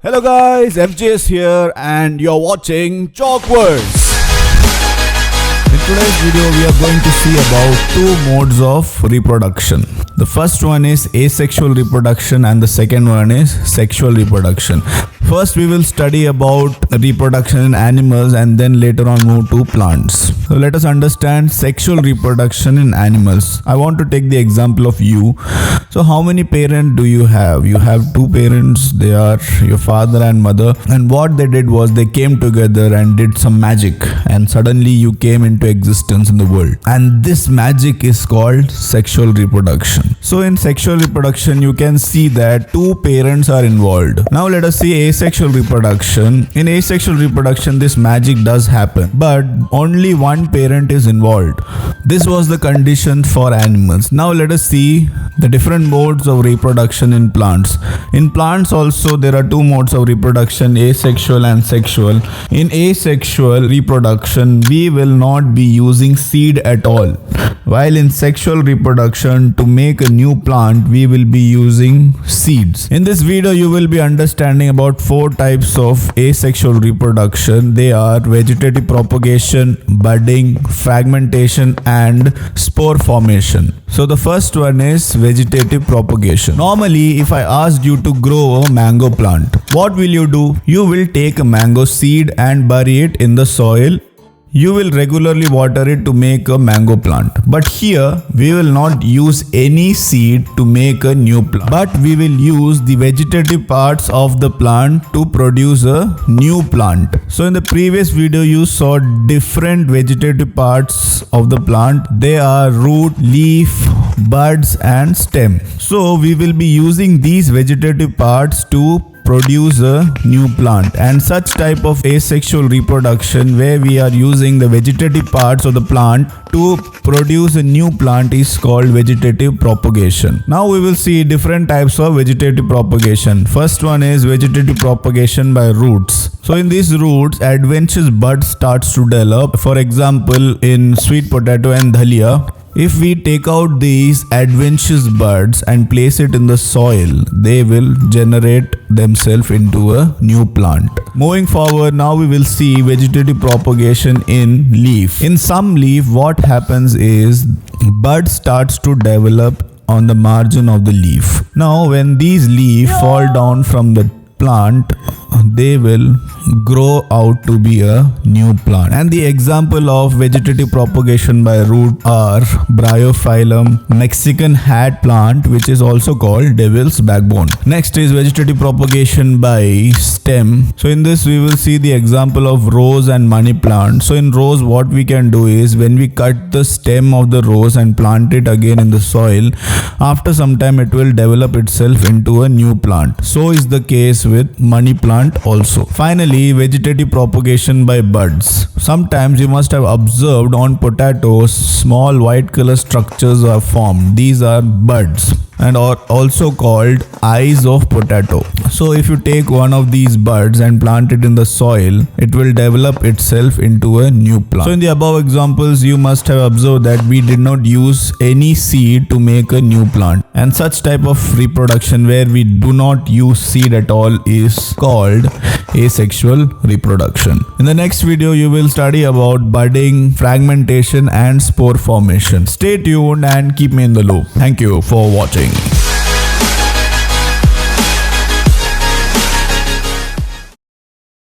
Hello guys, FJS here and you're watching Chalkwords. In today's video we are going to see about two modes of reproduction. The first one is asexual reproduction and the second one is sexual reproduction. First we will study about reproduction in animals and then later on move to plants. So let us understand sexual reproduction in animals. I want to take the example of you. So how many parents do you have? You have two parents. They are your father and mother, and what they did was they came together and did some magic, and suddenly you came into existence in the world, and this magic is called sexual reproduction. So in sexual reproduction you can see that two parents are involved. Now let us see asexual reproduction. In asexual reproduction this magic does happen, but only one parent is involved. This was the condition for animals. Now let us see the different modes of reproduction in plants. In plants also there are two modes of reproduction, asexual and sexual. In asexual reproduction we will not be using seed at all, while in sexual reproduction to make a new plant we will be using seeds. In this video you will be understanding about four types of asexual reproduction. They are vegetative propagation, budding, fragmentation and spore formation. So the first one is vegetative propagation. Normally if I asked you to grow a mango plant, what will you do? You will take a mango seed and bury it in the soil. You will regularly water it to make a mango plant. But here we will not use any seed to make a new plant, but we will use the vegetative parts of the plant to produce a new plant. So in the previous video you saw different vegetative parts of the plant. They are root, leaf, buds and stem. So we will be using these vegetative parts to produce a new plant, and such type of asexual reproduction where we are using the vegetative parts of the plant to produce a new plant is called vegetative propagation. Now we will see different types of vegetative propagation. First one is vegetative propagation by roots. So in these roots adventitious bud starts to develop. For example, in sweet potato and dhaliya, if we take out these adventitious buds and place it in the soil, they will generate themselves into a new plant. Moving forward, now we will see vegetative propagation in leaf. In some leaf, what happens is bud starts to develop on the margin of the leaf. Now when these leaves fall down from the plant, they will grow out to be a new plant. And the example of vegetative propagation by root are bryophyllum, Mexican hat plant, which is also called devil's backbone. Next is vegetative propagation by stem. So in this we will see the example of rose and money plant. So in rose what we can do is when we cut the stem of the rose and plant it again in the soil, after some time it will develop itself into a new plant. So is the case with money plant also. Finally, vegetative propagation by buds. Sometimes you must have observed on potatoes small white color structures are formed. These are buds and are also called eyes of potato. So if you take one of these buds and plant it in the soil, it will develop itself into a new plant. So in the above examples you must have observed that we did not use any seed to make a new plant, and such type of reproduction where we do not use seed at all is called asexual reproduction. In the next video you will study about budding, fragmentation and spore formation. Stay tuned and keep me in the loop. Thank you for watching.